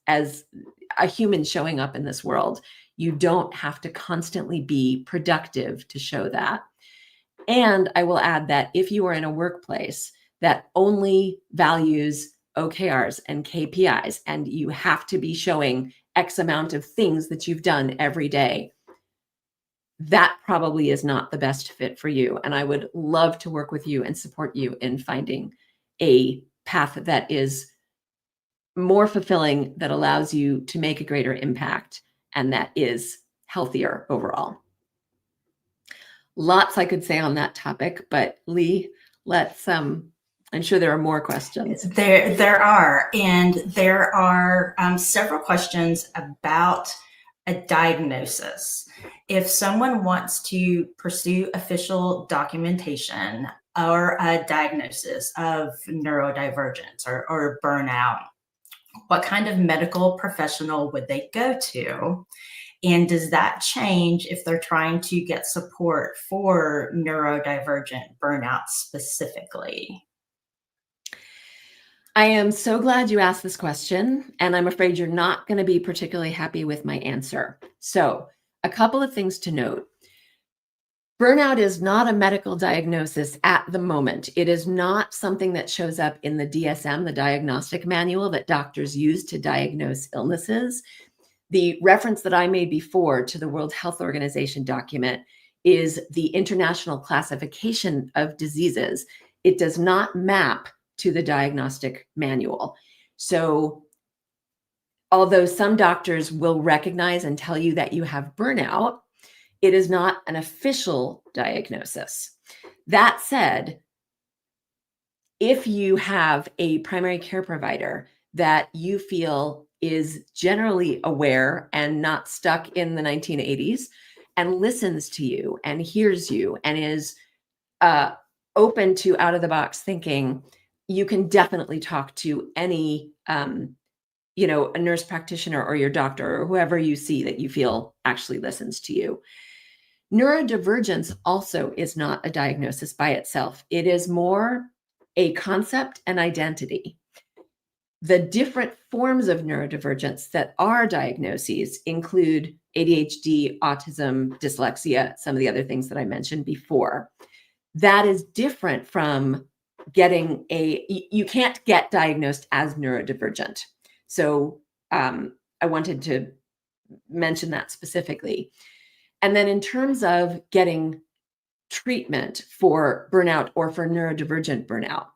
a human showing up in this world. You don't have to constantly be productive to show that. And I will add that if you are in a workplace that only values OKRs and KPIs, and you have to be showing X amount of things that you've done every day, that probably is not the best fit for you. And I would love to work with you and support you in finding a path that is more fulfilling, that allows you to make a greater impact, and that is healthier overall. Lots I could say on that topic, but Lee, let's, I'm sure there are more questions. There are, and there are several questions about a diagnosis. If someone wants to pursue official documentation or a diagnosis of neurodivergence or burnout, what kind of medical professional would they go to? And does that change if they're trying to get support for neurodivergent burnout specifically? I am so glad you asked this question, and I'm afraid you're not going to be particularly happy with my answer. So, a couple of things to note. Burnout is not a medical diagnosis at the moment. It is not something that shows up in the DSM, the diagnostic manual that doctors use to diagnose illnesses. The reference that I made before to the World Health Organization document is the International Classification of Diseases. It does not map to the diagnostic manual. So, although some doctors will recognize and tell you that you have burnout, it is not an official diagnosis. That said, if you have a primary care provider that you feel is generally aware and not stuck in the 1980s and listens to you and hears you and is open to out-of-the-box thinking, you can definitely talk to any a nurse practitioner or your doctor or whoever you see that you feel actually listens to you. Neurodivergence also is not a diagnosis by itself. It is more a concept and identity. The different forms of neurodivergence that are diagnoses include ADHD, autism, dyslexia, some of the other things that I mentioned before. That is different from you can't get diagnosed as neurodivergent. So I wanted to mention that specifically. And then in terms of getting treatment for burnout or for neurodivergent burnout,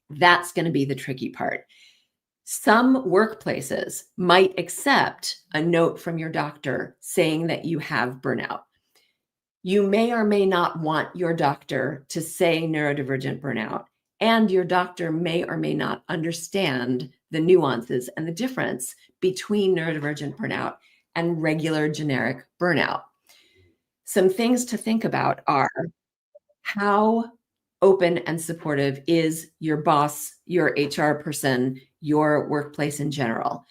That's going to be the tricky part. Some workplaces might accept a note from your doctor saying that you have burnout. You may or may not want your doctor to say neurodivergent burnout, and your doctor may or may not understand the nuances and the difference between neurodivergent burnout and regular generic burnout. Some things to think about are how open and supportive is your boss, your HR person, your workplace in general.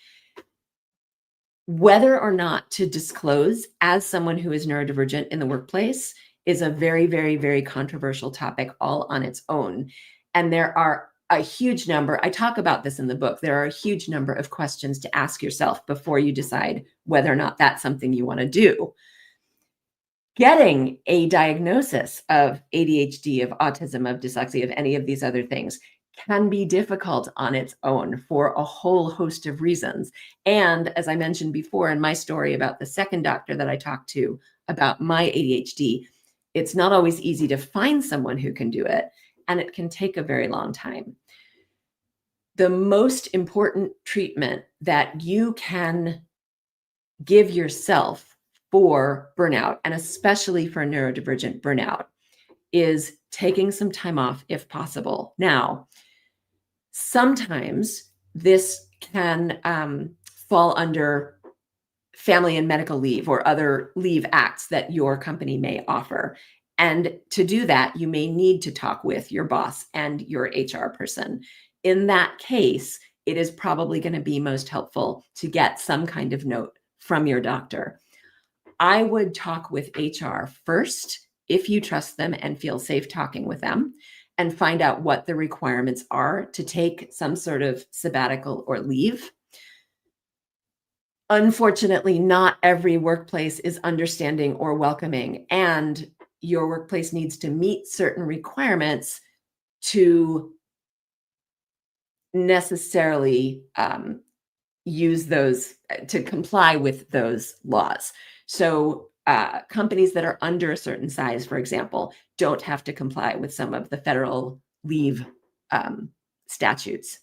Whether or not to disclose as someone who is neurodivergent in the workplace is a very, very, very controversial topic all on its own. And there are a huge number, I talk about this in the book, there are a huge number of questions to ask yourself before you decide whether or not that's something you want to do. Getting a diagnosis of ADHD, of autism, of dyslexia, of any of these other things can be difficult on its own for a whole host of reasons. And as I mentioned before in my story about the second doctor that I talked to about my ADHD, it's not always easy to find someone who can do it, and it can take a very long time. The most important treatment that you can give yourself for burnout, and especially for neurodivergent burnout, is taking some time off if possible. Now, sometimes this can fall under family and medical leave or other leave acts that your company may offer. And to do that, you may need to talk with your boss and your HR person. In that case, it is probably going to be most helpful to get some kind of note from your doctor. I would talk with HR first if you trust them and feel safe talking with them, and find out what the requirements are to take some sort of sabbatical or leave. Unfortunately, not every workplace is understanding or welcoming, and your workplace needs to meet certain requirements to necessarily use those, to comply with those laws. So companies that are under a certain size, for example, don't have to comply with some of the federal leave statutes.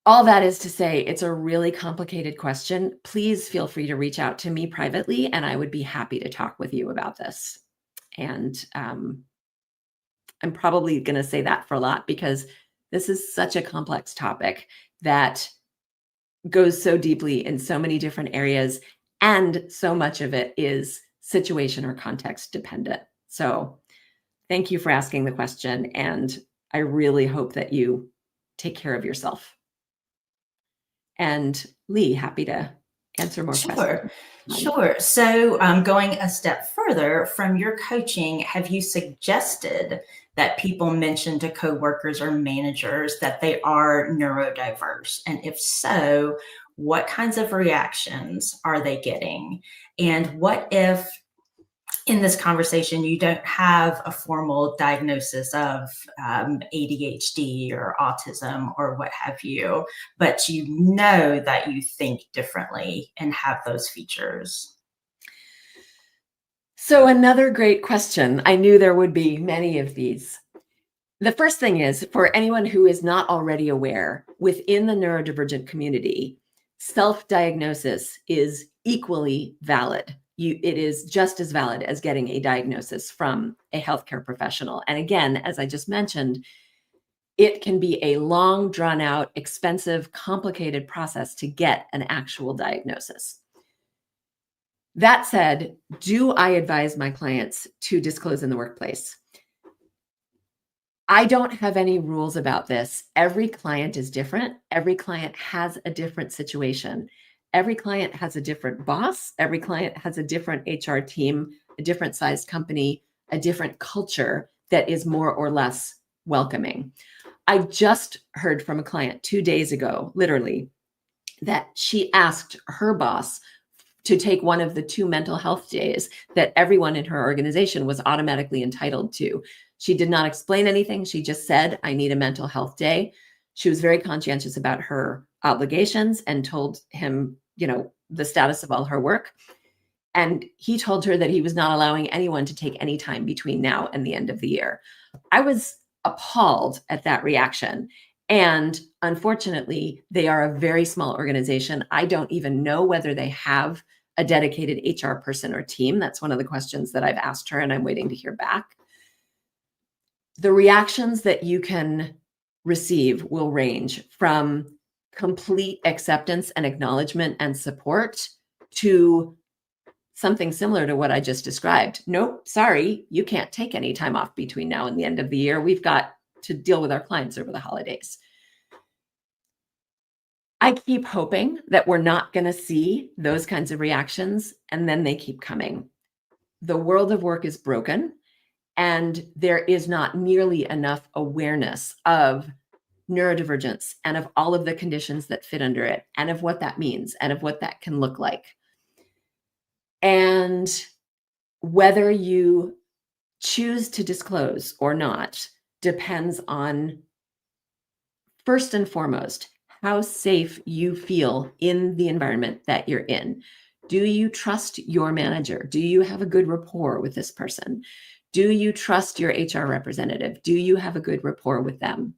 All that is to say, it's a really complicated question. Please feel free to reach out to me privately, and I would be happy to talk with you about this. And I'm probably going to say that for a lot because this is such a complex topic that goes so deeply in so many different areas, and so much of it is situation or context dependent. So thank you for asking the question, and I really hope that you take care of yourself. And Lee, happy to answer more questions. Sure. So going a step further from your coaching, have you suggested that people mention to coworkers or managers that they are neurodiverse? And if so, what kinds of reactions are they getting? And what if in this conversation you don't have a formal diagnosis of ADHD or autism or what have you, but you know that you think differently and have those features? So another great question. I knew there would be many of these. The first thing is, for anyone who is not already aware, within the neurodivergent community, self-diagnosis is equally valid. It is just as valid as getting a diagnosis from a healthcare professional. And again, as I just mentioned, it can be a long, drawn out, expensive, complicated process to get an actual diagnosis. That said, do I advise my clients to disclose in the workplace? I don't have any rules about this. Every client is different. Every client has a different situation. Every client has a different boss. Every client has a different HR team, a different sized company, a different culture that is more or less welcoming. I just heard from a client 2 days ago, literally, that she asked her boss to take one of the 2 mental health days that everyone in her organization was automatically entitled to. She did not explain anything. She just said, I need a mental health day. She was very conscientious about her obligations and told him, the status of all her work. And he told her that he was not allowing anyone to take any time between now and the end of the year. I was appalled at that reaction. And unfortunately, they are a very small organization. I don't even know whether they have a dedicated HR person or team. That's one of the questions that I've asked her, and I'm waiting to hear back. The reactions that you can receive will range from complete acceptance and acknowledgement and support to something similar to what I just described. Nope, sorry, you can't take any time off between now and the end of the year. We've got to deal with our clients over the holidays. I keep hoping that we're not going to see those kinds of reactions, and then they keep coming. The world of work is broken, and there is not nearly enough awareness of neurodivergence and of all of the conditions that fit under it, and of what that means, and of what that can look like. And whether you choose to disclose or not depends on, first and foremost, how safe you feel in the environment that you're in. Do you trust your manager? Do you have a good rapport with this person? Do you trust your HR representative? Do you have a good rapport with them?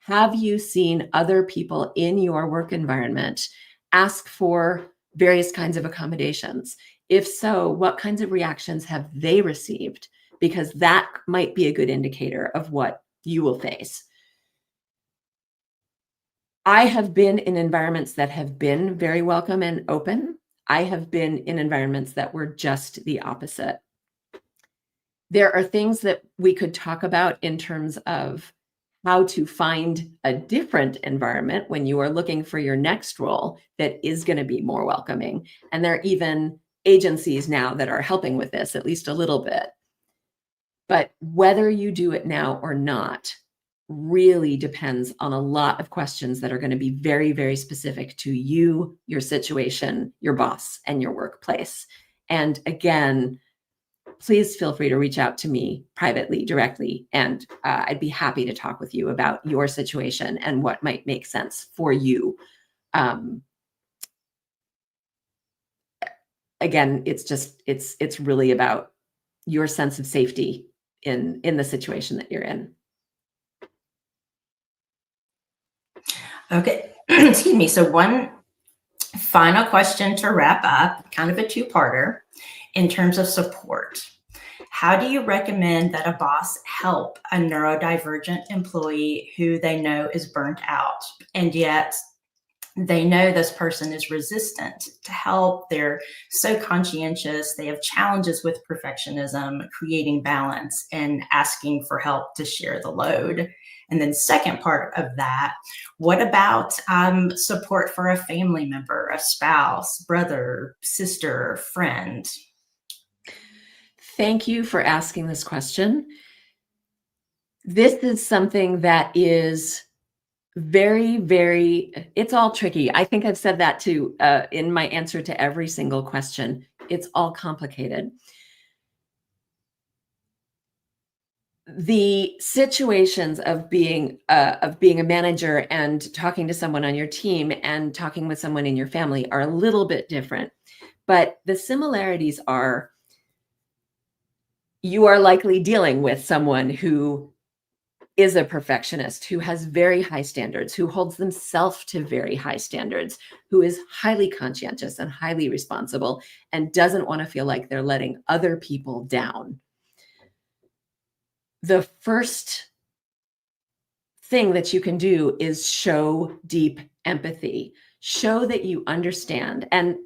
Have you seen other people in your work environment ask for various kinds of accommodations? If so, what kinds of reactions have they received? Because that might be a good indicator of what you will face. I have been in environments that have been very welcome and open. I have been in environments that were just the opposite. There are things that we could talk about in terms of how to find a different environment when you are looking for your next role that is going to be more welcoming. And there are even agencies now that are helping with this, at least a little bit. But whether you do it now or not really depends on a lot of questions that are going to be very, very specific to you, your situation, your boss, and your workplace. And again, please feel free to reach out to me privately, directly, and I'd be happy to talk with you about your situation and what might make sense for you. Again, it's really about your sense of safety in the situation that you're in. Okay, excuse me. So one final question to wrap up, kind of a two-parter in terms of support. How do you recommend that a boss help a neurodivergent employee who they know is burnt out, and yet they know this person is resistant to help? They're so conscientious. They have challenges with perfectionism, creating balance, and asking for help to share the load. And then second part of that, what about support for a family member, a spouse, brother, sister, friend? Thank you for asking this question. This is something that is very, very, it's all tricky. I think I've said that too in my answer to every single question. It's all complicated. The situations of being a manager and talking to someone on your team and talking with someone in your family are a little bit different, but the similarities are you are likely dealing with someone who is a perfectionist, who has very high standards, who holds themselves to very high standards, who is highly conscientious and highly responsible and doesn't want to feel like they're letting other people down. The first thing that you can do is show deep empathy. Show that you understand. And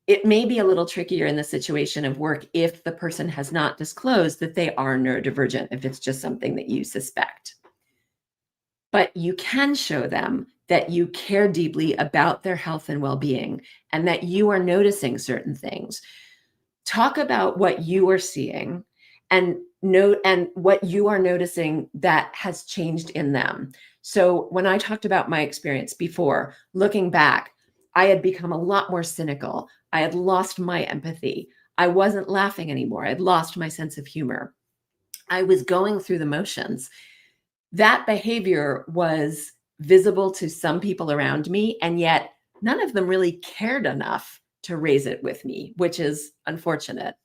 it may be a little trickier in the situation of work if the person has not disclosed that they are neurodivergent, if it's just something that you suspect. But you can show them that you care deeply about their health and well-being and that you are noticing certain things. Talk about what you are seeing and what you are noticing that has changed in them. So when I talked about my experience before, looking back, I had become a lot more cynical. I had lost my empathy. I wasn't laughing anymore. I'd lost my sense of humor. I was going through the motions. That behavior was visible to some people around me, and yet none of them really cared enough to raise it with me, which is unfortunate.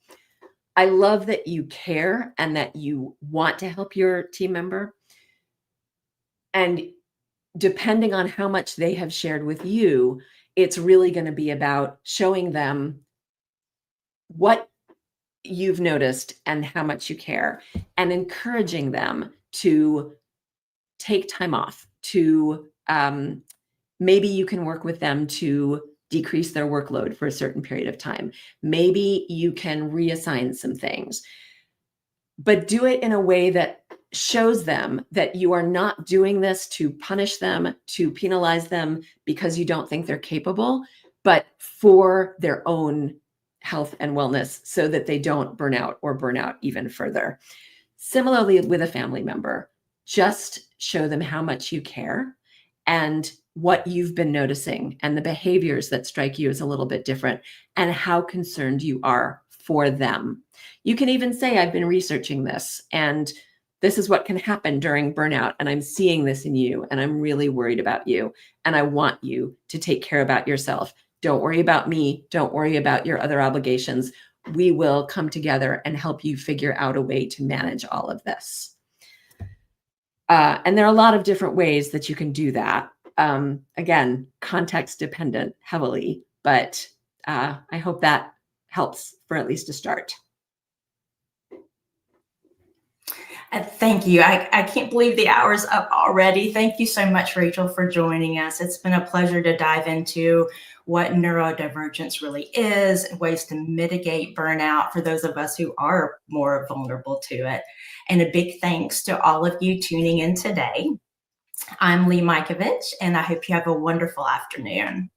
I love that you care and that you want to help your team member, And depending on how much they have shared with you, it's really going to be about showing them what you've noticed and how much you care, and encouraging them to take time off, to maybe you can work with them to decrease their workload for a certain period of time. Maybe you can reassign some things, but do it in a way that shows them that you are not doing this to punish them, to penalize them because you don't think they're capable, but for their own health and wellness, so that they don't burn out or burn out even further. Similarly, with a family member, just show them how much you care and what you've been noticing and the behaviors that strike you as a little bit different, and how concerned you are for them. You can even say, I've been researching this, and this is what can happen during burnout, and I'm seeing this in you, and I'm really worried about you, and I want you to take care about yourself. Don't worry about me. Don't worry about your other obligations. We will come together and help you figure out a way to manage all of this. And there are a lot of different ways that you can do that. Again, context dependent heavily, but I hope that helps for at least a start. Thank you. I can't believe the hour's up already. Thank you so much, Rachel, for joining us. It's been a pleasure to dive into what neurodivergence really is, and ways to mitigate burnout for those of us who are more vulnerable to it. And a big thanks to all of you tuning in today. I'm Lee Mikovich, and I hope you have a wonderful afternoon.